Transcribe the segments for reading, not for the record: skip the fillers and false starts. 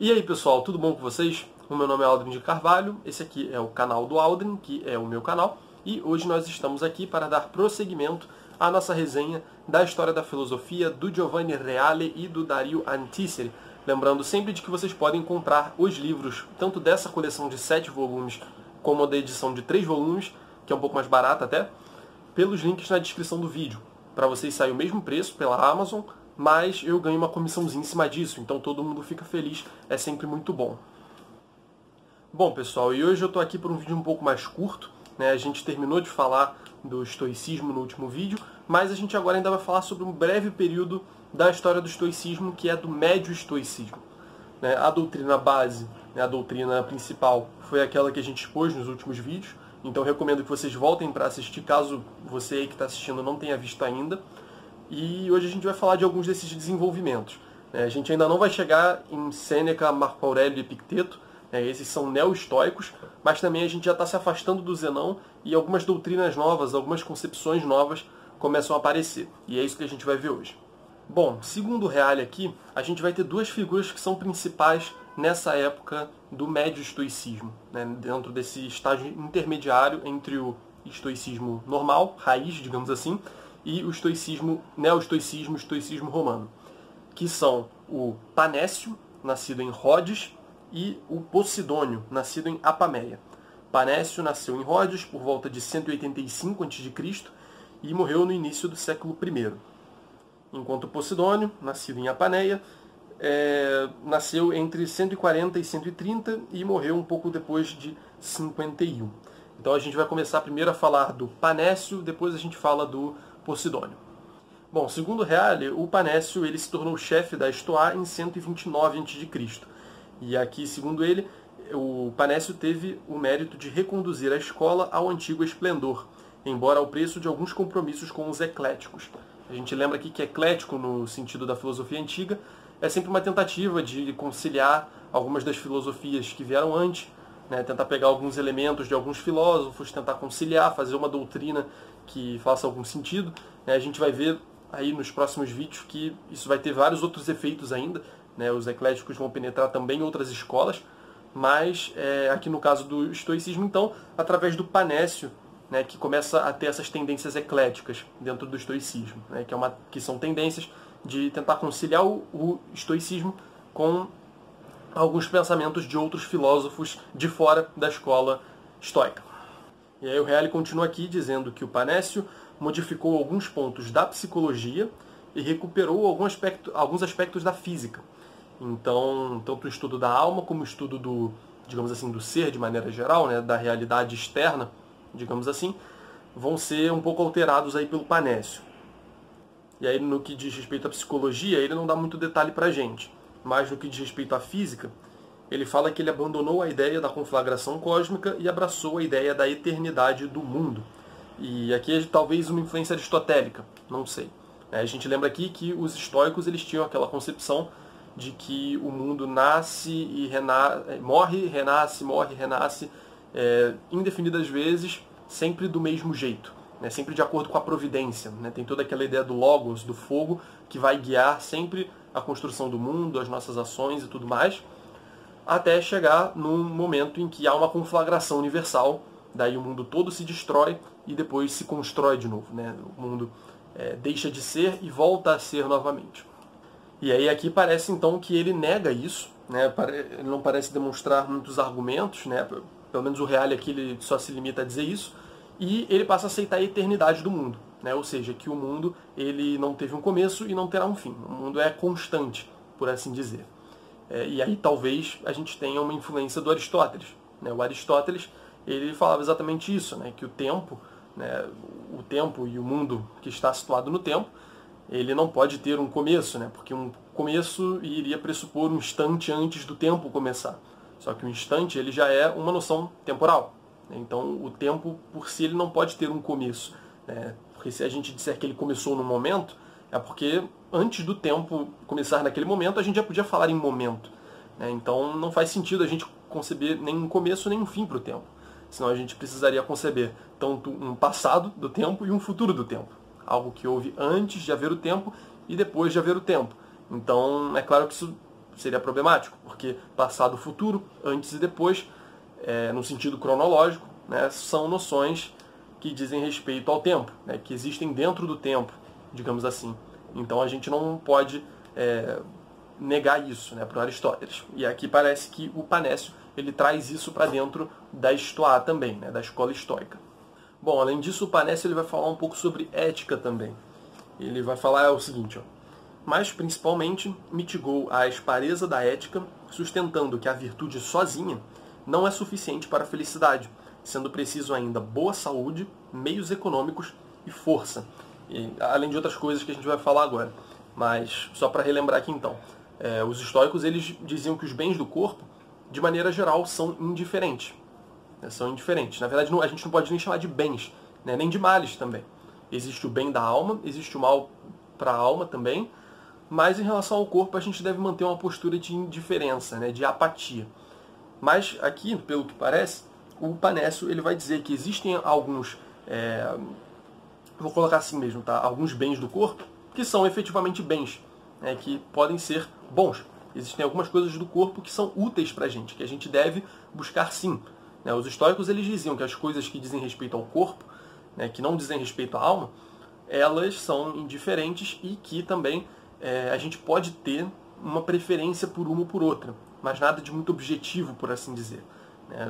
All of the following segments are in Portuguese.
E aí pessoal, tudo bom com vocês? O meu nome é Aldrin de Carvalho, esse aqui é o canal do Aldrin, que é o meu canal, e hoje nós estamos aqui para dar prosseguimento à nossa resenha da história da filosofia do Giovanni Reale e do Dario Antiseri. Lembrando sempre de que vocês podem comprar os livros, tanto dessa coleção de 7 volumes, como a da edição de 3 volumes, que é um pouco mais barata até, pelos links na descrição do vídeo. Para vocês sair o mesmo preço pela Amazon, mas eu ganho uma comissãozinha em cima disso, então todo mundo fica feliz, é sempre muito bom. Bom pessoal, e hoje eu estou aqui por um vídeo um pouco mais curto, né? A gente terminou de falar do estoicismo no último vídeo, mas a gente agora ainda vai falar sobre um breve período da história do estoicismo, que é do médio estoicismo. Né? A doutrina base, né? A doutrina principal, foi aquela que a gente expôs nos últimos vídeos, então recomendo que vocês voltem para assistir, caso você aí que está assistindo não tenha visto ainda. E hoje a gente vai falar de alguns desses desenvolvimentos. A gente ainda não vai chegar em Sêneca, Marco Aurélio e Epicteto, esses são neo-estoicos, mas também a gente já está se afastando do Zenão e algumas doutrinas novas, algumas concepções novas começam a aparecer. E é isso que a gente vai ver hoje. Bom, segundo o Reale aqui, a gente vai ter duas figuras que são principais nessa época do médio estoicismo, né, dentro desse estágio intermediário entre o estoicismo normal, raiz, digamos assim, e o estoicismo, neo-estoicismo, estoicismo romano, que são o Panécio, nascido em Rhodes, e o Posidônio, nascido em Apameia. Panécio nasceu em Rhodes por volta de 185 a.C. e morreu no início do século I. Enquanto Posidônio, nascido em Apaneia, nasceu entre 140 e 130 e morreu um pouco depois de 51. Então a gente vai começar primeiro a falar do Panécio, depois a gente fala do Posidônio. Bom, segundo Reale, o Panécio ele se tornou chefe da Estoa em 129 a.C. E aqui, segundo ele, o Panécio teve o mérito de reconduzir a escola ao antigo esplendor, embora ao preço de alguns compromissos com os ecléticos. A gente lembra aqui que eclético, no sentido da filosofia antiga, é sempre uma tentativa de conciliar algumas das filosofias que vieram antes, né, tentar pegar alguns elementos de alguns filósofos, tentar conciliar, fazer uma doutrina que faça algum sentido. A gente vai ver aí nos próximos vídeos que isso vai ter vários outros efeitos ainda, né? Os ecléticos vão penetrar também em outras escolas, mas aqui no caso do estoicismo, então, através do Panécio, né, que começa a ter essas tendências ecléticas dentro do estoicismo, né, que são tendências de tentar conciliar o estoicismo com alguns pensamentos de outros filósofos de fora da escola estoica. E aí o Reale continua aqui dizendo que o Panécio modificou alguns pontos da psicologia e recuperou alguns aspectos da física. Então, tanto o estudo da alma como o estudo do, digamos assim, do ser de maneira geral, né, da realidade externa, digamos assim, vão ser um pouco alterados aí pelo Panécio. E aí no que diz respeito à psicologia, ele não dá muito detalhe pra gente, mas no que diz respeito à física, ele fala que ele abandonou a ideia da conflagração cósmica e abraçou a ideia da eternidade do mundo. E aqui é talvez uma influência aristotélica, não sei. A gente lembra aqui que os estoicos eles tinham aquela concepção de que o mundo nasce e morre, renasce, indefinidas vezes, sempre do mesmo jeito, né? Sempre de acordo com a providência. Né? Tem toda aquela ideia do logos, do fogo, que vai guiar sempre a construção do mundo, as nossas ações e tudo mais, até chegar num momento em que há uma conflagração universal, daí o mundo todo se destrói e depois se constrói de novo. Né? O mundo deixa de ser e volta a ser novamente. E aí aqui parece então que ele nega isso, né? Ele não parece demonstrar muitos argumentos, né? Pelo menos o Reale aqui ele só se limita a dizer isso, e ele passa a aceitar a eternidade do mundo, né? Ou seja, que o mundo ele não teve um começo e não terá um fim, o mundo é constante, por assim dizer. E aí talvez a gente tenha uma influência do Aristóteles, né? O Aristóteles ele falava exatamente isso, né? Que o tempo, né? O tempo e o mundo que está situado no tempo, ele não pode ter um começo, né? Porque um começo iria pressupor um instante antes do tempo começar. Só que o instante ele já é uma noção temporal. Né? Então o tempo por si ele não pode ter um começo. Né? Porque se a gente disser que ele começou num momento, é porque antes do tempo começar naquele momento a gente já podia falar em momento. Né? Então não faz sentido a gente conceber nem um começo nem um fim para o tempo. Senão a gente precisaria conceber tanto um passado do tempo e um futuro do tempo. Algo que houve antes de haver o tempo e depois de haver o tempo. Então, é claro que isso seria problemático, porque passado, futuro, antes e depois, no sentido cronológico, né, são noções que dizem respeito ao tempo, né, que existem dentro do tempo, digamos assim. Então a gente não pode negar isso, né, para o Aristóteles. E aqui parece que o Panécio ele traz isso para dentro da Estoa também, né, da escola estoica. Bom, além disso, o Panécio ele vai falar um pouco sobre ética também. Ele vai falar o seguinte, ó: mas principalmente mitigou a aspareza da ética, sustentando que a virtude sozinha não é suficiente para a felicidade, sendo preciso ainda boa saúde, meios econômicos e força. E, além de outras coisas que a gente vai falar agora. Mas só para relembrar aqui então, os estoicos eles diziam que os bens do corpo, de maneira geral, são indiferentes. São indiferentes. Na verdade, a gente não pode nem chamar de bens, né, nem de males também. Existe o bem da alma, existe o mal para a alma também, mas em relação ao corpo a gente deve manter uma postura de indiferença, né, de apatia. Mas aqui, pelo que parece, o Panécio ele vai dizer que existem alguns, vou colocar assim mesmo, tá? Alguns bens do corpo que são efetivamente bens, né, que podem ser bons. Existem algumas coisas do corpo que são úteis para a gente, que a gente deve buscar sim. Né? Os estoicos eles diziam que as coisas que dizem respeito ao corpo, né, que não dizem respeito à alma, elas são indiferentes e que também a gente pode ter uma preferência por uma ou por outra, mas nada de muito objetivo, por assim dizer.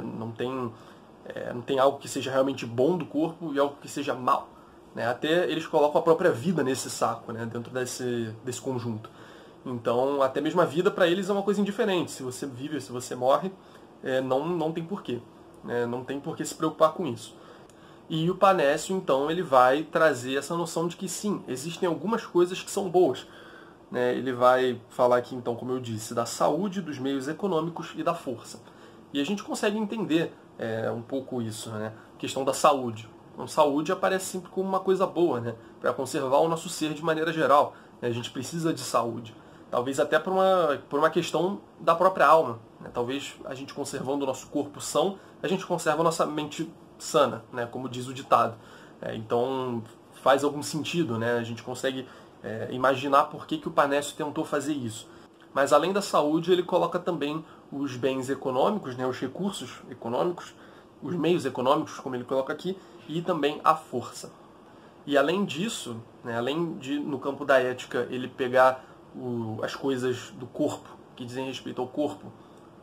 Não tem algo que seja realmente bom do corpo e algo que seja mal. Até eles colocam a própria vida nesse saco, né, dentro desse conjunto. Então, até mesmo a vida para eles é uma coisa indiferente. Se você vive, se você morre, não tem porquê. Não tem por que se preocupar com isso. E o Panécio, então, ele vai trazer essa noção de que sim, existem algumas coisas que são boas. Ele vai falar aqui, então, como eu disse, da saúde, dos meios econômicos e da força. E a gente consegue entender um pouco isso, né? A questão da saúde. Então, saúde aparece sempre como uma coisa boa, né? Para conservar o nosso ser de maneira geral. A gente precisa de saúde. Talvez até por uma questão da própria alma. Talvez a gente conservando o nosso corpo são, a gente conserva a nossa mente sana, né? Como diz o ditado. Então faz algum sentido, né? A gente consegue imaginar por que o Panécio tentou fazer isso. Mas além da saúde, ele coloca também os bens econômicos, né? Os recursos econômicos, os meios econômicos, como ele coloca aqui, e também a força. E além disso, né? Além de, no campo da ética, ele pegar as coisas do corpo, que dizem respeito ao corpo,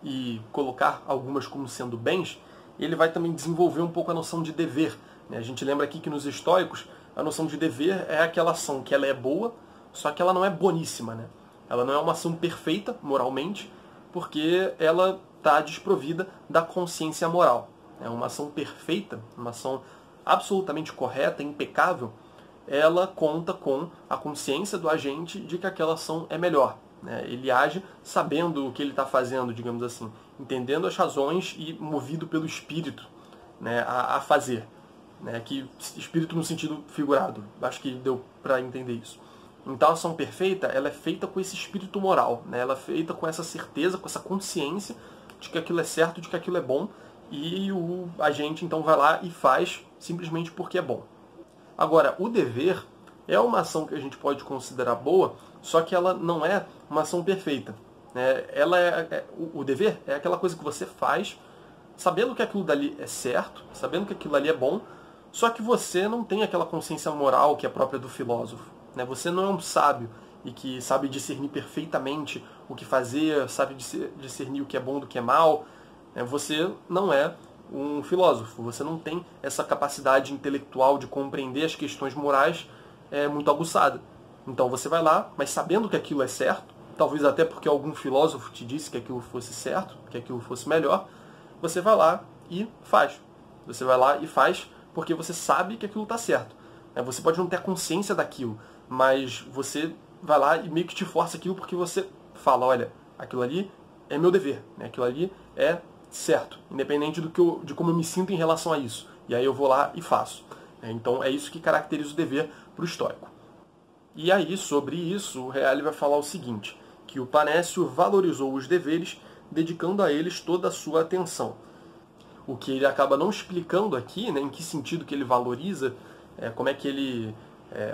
e colocar algumas como sendo bens, ele vai também desenvolver um pouco a noção de dever. A gente lembra aqui que nos estoicos, a noção de dever é aquela ação que ela é boa, só que ela não é boníssima. Né? Ela não é uma ação perfeita, moralmente, porque ela está desprovida da consciência moral. Uma ação perfeita, uma ação absolutamente correta, impecável, ela conta com a consciência do agente de que aquela ação é melhor. Ele age sabendo o que ele está fazendo, digamos assim, entendendo as razões e movido pelo espírito, né, a fazer. Que espírito no sentido figurado, acho que deu para entender isso. Então a ação perfeita ela é feita com esse espírito moral, né, ela é feita com essa certeza, com essa consciência de que aquilo é certo, de que aquilo é bom, e o agente então vai lá e faz simplesmente porque é bom. Agora, o dever é uma ação que a gente pode considerar boa, só que ela não é uma ação perfeita. O dever é aquela coisa que você faz, sabendo que aquilo dali é certo, sabendo que aquilo ali é bom, só que você não tem aquela consciência moral que é própria do filósofo. Você não é um sábio e que sabe discernir perfeitamente o que fazer, sabe discernir o que é bom do que é mal. Você não é um filósofo, você não tem essa capacidade intelectual de compreender as questões morais muito aguçada. Então você vai lá, mas sabendo que aquilo é certo, talvez até porque algum filósofo te disse que aquilo fosse certo, que aquilo fosse melhor, você vai lá e faz. Você vai lá e faz porque você sabe que aquilo está certo. Você pode não ter a consciência daquilo, mas você vai lá e meio que te força aquilo porque você fala, olha, aquilo ali é meu dever, aquilo ali é certo, independente de como eu me sinto em relação a isso. E aí eu vou lá e faço. Então é isso que caracteriza o dever para o estoico. E aí, sobre isso, o Reale vai falar o seguinte, que o Panécio valorizou os deveres, dedicando a eles toda a sua atenção. O que ele acaba não explicando aqui, né, em que sentido que ele valoriza, como é que ele,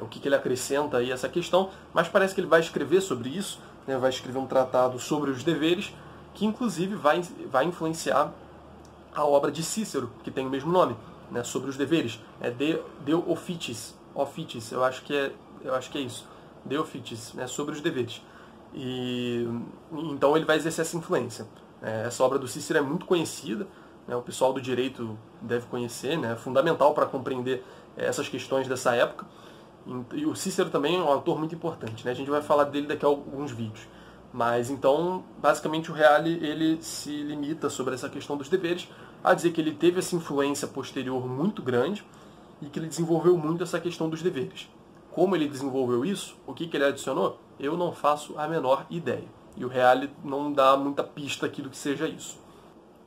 o que ele acrescenta aí essa questão, mas parece que ele vai escrever sobre isso né, vai escrever um tratado sobre os deveres, que inclusive vai influenciar a obra de Cícero, que tem o mesmo nome, né, sobre os deveres. É De Officiis, eu acho que é isso. De Officiis, né, sobre os deveres. E então ele vai exercer essa influência. Essa obra do Cícero é muito conhecida, né, o pessoal do direito deve conhecer, né, é fundamental para compreender essas questões dessa época. E o Cícero também é um autor muito importante, né? A gente vai falar dele daqui a alguns vídeos. Mas então, basicamente, o Reale ele se limita sobre essa questão dos deveres a dizer que ele teve essa influência posterior muito grande e que ele desenvolveu muito essa questão dos deveres. Como ele desenvolveu isso, o que ele adicionou, eu não faço a menor ideia. E o Reale não dá muita pista aqui do que seja isso.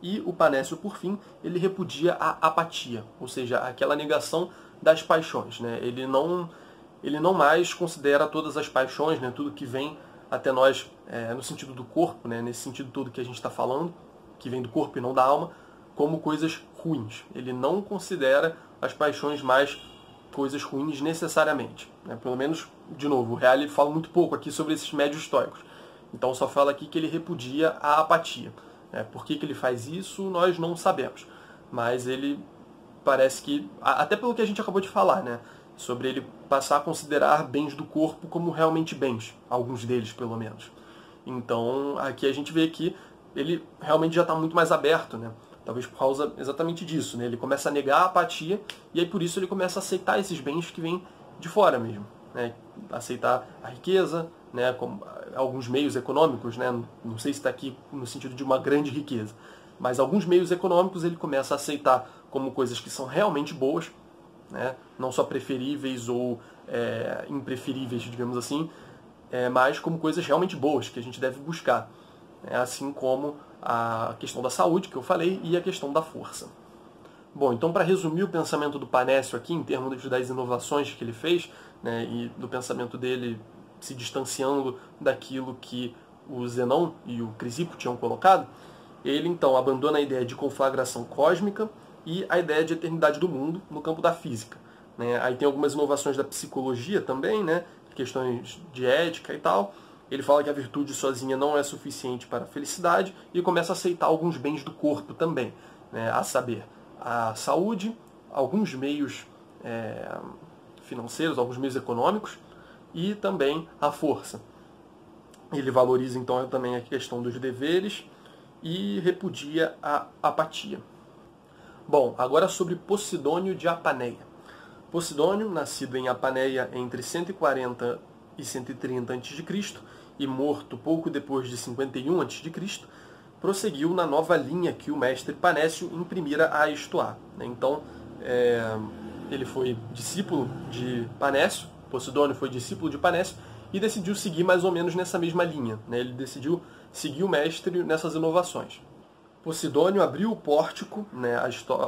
E o Panécio, por fim, ele repudia a apatia, ou seja, aquela negação das paixões, né? Ele não mais considera todas as paixões, né, tudo que vem até nós no sentido do corpo, né, nesse sentido todo que a gente está falando, que vem do corpo e não da alma, como coisas ruins. Ele não considera as paixões mais coisas ruins necessariamente, né? Pelo menos, de novo, o Reale fala muito pouco aqui sobre esses médios estoicos. Então só fala aqui que ele repudia a apatia. Por que ele faz isso, nós não sabemos. Mas ele parece que, até pelo que a gente acabou de falar, né, sobre ele passar a considerar bens do corpo como realmente bens, alguns deles pelo menos. Então aqui a gente vê que ele realmente já está muito mais aberto, né? Talvez por causa exatamente disso, né? Ele começa a negar a apatia e aí por isso ele começa a aceitar esses bens que vêm de fora mesmo, né? Aceitar a riqueza, né? Como alguns meios econômicos, né? Não sei se está aqui no sentido de uma grande riqueza, mas alguns meios econômicos ele começa a aceitar como coisas que são realmente boas, né? Não só preferíveis ou impreferíveis, digamos assim, mas como coisas realmente boas que a gente deve buscar, né? Assim como a questão da saúde, que eu falei, e a questão da força. Bom, então para resumir o pensamento do Panécio aqui, em termos das inovações que ele fez, né, e do pensamento dele se distanciando daquilo que o Zenon e o Crisipo tinham colocado, ele então abandona a ideia de conflagração cósmica e a ideia de eternidade do mundo no campo da física, né? Aí tem algumas inovações da psicologia também, né, questões de ética e tal. Ele fala que a virtude sozinha não é suficiente para a felicidade e começa a aceitar alguns bens do corpo também, né, a saber, a saúde, alguns meios financeiros, alguns meios econômicos e também a força. Ele valoriza então também a questão dos deveres e repudia a apatia. Bom, agora sobre Posidônio de Apaneia. Posidônio, nascido em Apaneia entre 140 e 130 a.C., e morto pouco depois de 51 a.C., prosseguiu na nova linha que o mestre Panécio imprimira a Estoá. Então, ele foi discípulo de Panécio, Posidônio foi discípulo de Panécio, e decidiu seguir mais ou menos nessa mesma linha, né? Ele decidiu seguir o mestre nessas inovações. Posidônio abriu o pórtico, né,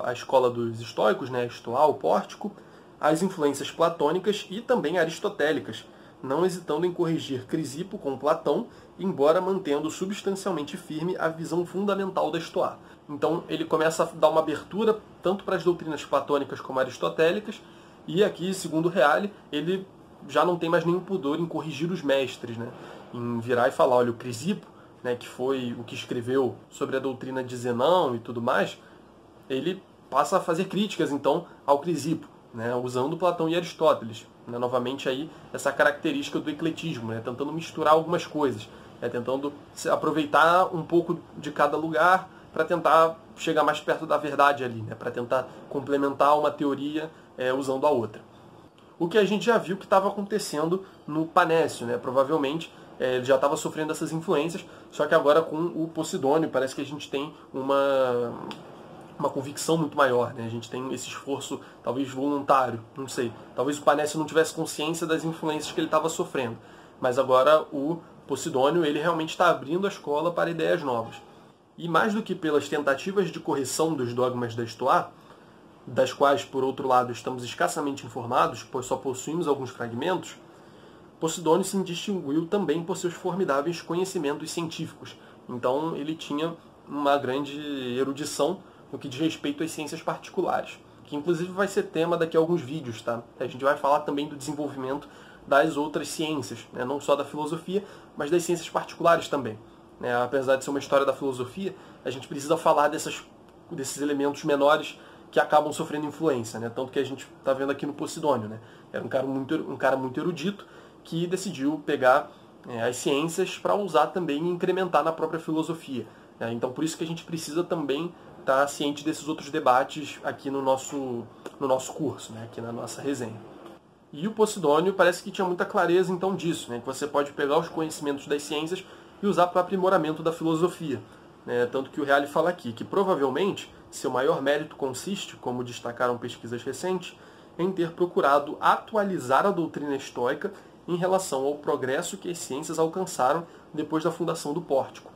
a escola dos estoicos, né, a Estoá, o pórtico, às influências platônicas e também aristotélicas, não hesitando em corrigir Crisipo com Platão, embora mantendo substancialmente firme a visão fundamental da Estoá. Então ele começa a dar uma abertura tanto para as doutrinas platônicas como aristotélicas, e aqui, segundo Reale, ele já não tem mais nenhum pudor em corrigir os mestres, né? Em virar e falar, olha, o Crisipo, né, que foi o que escreveu sobre a doutrina de Zenão e tudo mais, ele passa a fazer críticas então ao Crisipo, né, usando Platão e Aristóteles, né, novamente aí essa característica do ecletismo, né, tentando misturar algumas coisas, né, tentando aproveitar um pouco de cada lugar para tentar chegar mais perto da verdade ali, né, para tentar complementar uma teoria usando a outra. O que a gente já viu que estava acontecendo no Panécio, né, provavelmente ele já estava sofrendo essas influências, só que agora com o Posidônio parece que a gente tem uma convicção muito maior, né? A gente tem esse esforço, talvez voluntário, não sei. Talvez o Panécio não tivesse consciência das influências que ele estava sofrendo. Mas agora o Posidônio, ele realmente está abrindo a escola para ideias novas. E mais do que pelas tentativas de correção dos dogmas da Estoá, das quais, por outro lado, estamos escassamente informados, pois só possuímos alguns fragmentos, Posidônio se distinguiu também por seus formidáveis conhecimentos científicos. Então ele tinha uma grande erudição no que diz respeito às ciências particulares, que inclusive vai ser tema daqui a alguns vídeos, tá? A gente vai falar também do desenvolvimento das outras ciências, né? Não só da filosofia, mas das ciências particulares também. Né? Apesar de ser uma história da filosofia, a gente precisa falar desses elementos menores que acabam sofrendo influência, né? Tanto que a gente está vendo aqui no Posidônio, né? Era um cara muito erudito que decidiu pegar as ciências para usar também e incrementar na própria filosofia. Né? Então por isso que a gente precisa também estar ciente desses outros debates aqui no nosso curso, né? Aqui na nossa resenha. E o Posidônio parece que tinha muita clareza então disso, né? Que você pode pegar os conhecimentos das ciências e usar para o aprimoramento da filosofia. Né? Tanto que o Reale fala aqui que provavelmente seu maior mérito consiste, como destacaram pesquisas recentes, em ter procurado atualizar a doutrina estoica em relação ao progresso que as ciências alcançaram depois da fundação do Pórtico.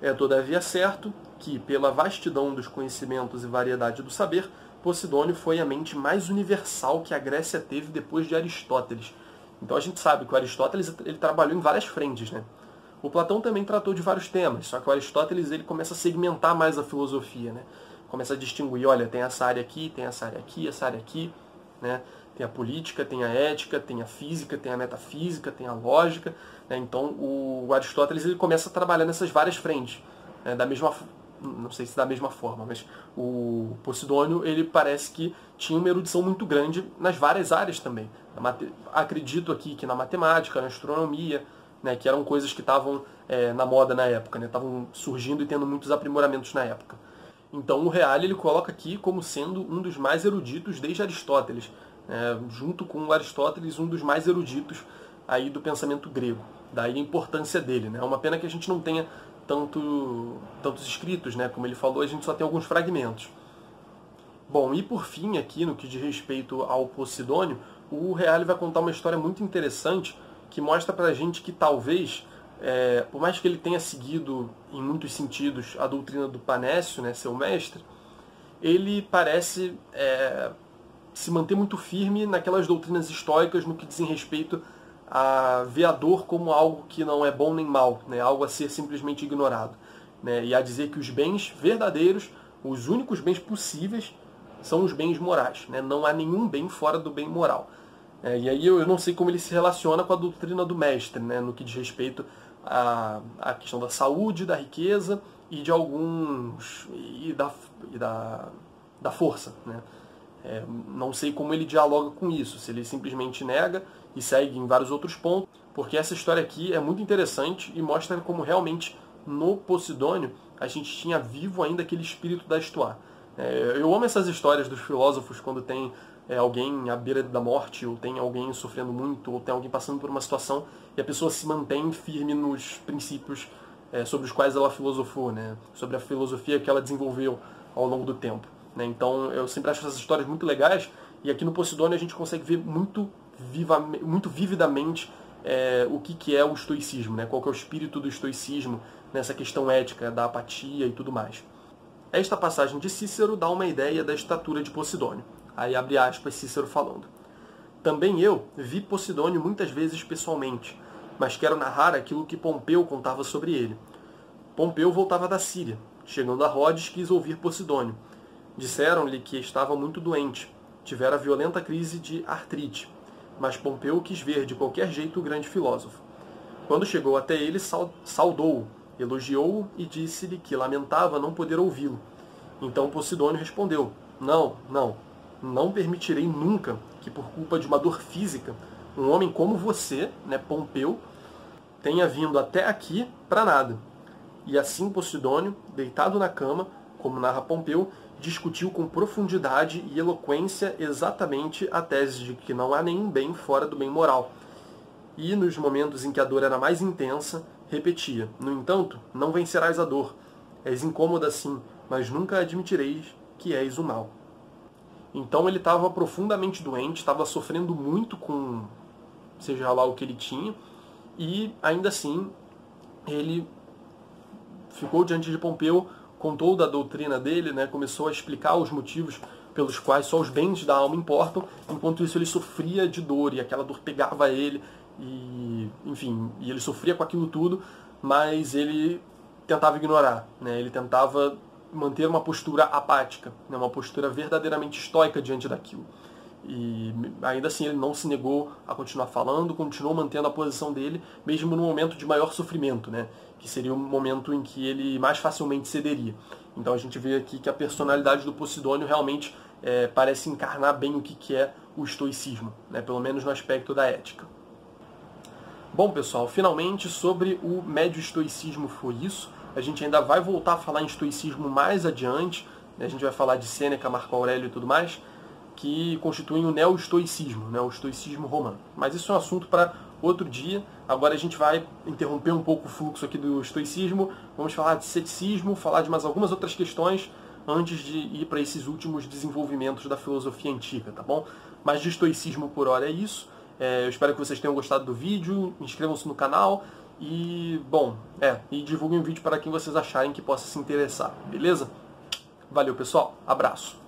É todavia certo que, pela vastidão dos conhecimentos e variedade do saber, Posidônio foi a mente mais universal que a Grécia teve depois de Aristóteles. Então a gente sabe que o Aristóteles ele trabalhou em várias frentes, né? O Platão também tratou de vários temas, só que o Aristóteles ele começa a segmentar mais a filosofia, né? Começa a distinguir, olha, tem essa área aqui, tem essa área aqui, essa área aqui, né? Tem a política, tem a ética, tem a física, tem a metafísica, tem a lógica. Né? Então o Aristóteles ele começa a trabalhar nessas várias frentes. Né? Não sei se da mesma forma, mas o Posidônio ele parece que tinha uma erudição muito grande nas várias áreas também. Acredito aqui que na matemática, na astronomia, né? Que eram coisas que estavam na moda na época, né? Estavam surgindo e tendo muitos aprimoramentos na época. Então o Reale ele coloca aqui como sendo um dos mais eruditos desde Aristóteles. Junto com Aristóteles, um dos mais eruditos aí do pensamento grego. Daí a importância dele. Né? É uma pena que a gente não tenha tantos escritos, né? Como ele falou, a gente só tem alguns fragmentos. Bom, e por fim aqui, no que diz respeito ao Posidônio, o Reale vai contar uma história muito interessante que mostra pra gente que talvez, por mais que ele tenha seguido em muitos sentidos a doutrina do Panécio, né, seu mestre, ele parece se manter muito firme naquelas doutrinas estoicas no que dizem respeito a ver a dor como algo que não é bom nem mal, né? Algo a ser simplesmente ignorado. Né? E a dizer que os bens verdadeiros, os únicos bens possíveis, são os bens morais. Né? Não há nenhum bem fora do bem moral. E aí eu não sei como ele se relaciona com a doutrina do mestre, né? No que diz respeito à questão da saúde, da riqueza e de alguns... e da força, né? Não sei como ele dialoga com isso, se ele simplesmente nega e segue em vários outros pontos, porque essa história aqui é muito interessante e mostra como realmente no Posidônio a gente tinha vivo ainda aquele espírito da Estoa. Eu amo essas histórias dos filósofos quando tem alguém à beira da morte, ou tem alguém sofrendo muito, ou tem alguém passando por uma situação e a pessoa se mantém firme nos princípios sobre os quais ela filosofou, né? Sobre a filosofia que ela desenvolveu ao longo do tempo. Então eu sempre acho essas histórias muito legais, e aqui no Posidônio a gente consegue ver muito vividamente o que é o estoicismo, né? Qual que é o espírito do estoicismo nessa questão ética, da apatia e tudo mais. Esta passagem de Cícero dá uma ideia da estatura de Posidônio. Aí abre aspas Cícero falando. Também eu vi Posidônio muitas vezes pessoalmente, mas quero narrar aquilo que Pompeu contava sobre ele. Pompeu voltava da Síria. Chegando a Rhodes, quis ouvir Posidônio. Disseram-lhe que estava muito doente, tivera violenta crise de artrite, mas Pompeu quis ver de qualquer jeito o grande filósofo. Quando chegou até ele, saudou-o, elogiou-o e disse-lhe que lamentava não poder ouvi-lo. Então Posidônio respondeu, não permitirei nunca que por culpa de uma dor física, um homem como você, né, Pompeu, tenha vindo até aqui para nada. E assim Posidônio, deitado na cama, como narra Pompeu, discutiu com profundidade e eloquência exatamente a tese de que não há nenhum bem fora do bem moral. E, nos momentos em que a dor era mais intensa, repetia, no entanto, não vencerás a dor. És incômoda sim, mas nunca admitireis que és o mal. Então ele estava profundamente doente, estava sofrendo muito com seja lá o que ele tinha, e ainda assim ele ficou diante de Pompeu, contou da doutrina dele, né, começou a explicar os motivos pelos quais só os bens da alma importam, enquanto isso ele sofria de dor, e aquela dor pegava ele, e enfim, e ele sofria com aquilo tudo, mas ele tentava ignorar, né, ele tentava manter uma postura apática, né, uma postura verdadeiramente estoica diante daquilo. E ainda assim ele não se negou a continuar falando, continuou mantendo a posição dele, mesmo no momento de maior sofrimento, né? Que seria o momento em que ele mais facilmente cederia. Então a gente vê aqui que a personalidade do Posidônio realmente parece encarnar bem o que é o estoicismo, né? Pelo menos no aspecto da ética. Bom, pessoal, finalmente sobre o médio estoicismo foi isso. A gente ainda vai voltar a falar em estoicismo mais adiante, né? A gente vai falar de Sêneca, Marco Aurélio e tudo mais, que constituem o neo-estoicismo, né, o estoicismo romano. Mas isso é um assunto para outro dia. Agora a gente vai interromper um pouco o fluxo aqui do estoicismo, vamos falar de ceticismo, falar de mais algumas outras questões antes de ir para esses últimos desenvolvimentos da filosofia antiga, tá bom? Mas de estoicismo por hora é isso. Eu espero que vocês tenham gostado do vídeo, inscrevam-se no canal e, e divulguem o vídeo para quem vocês acharem que possa se interessar, beleza? Valeu, pessoal. Abraço.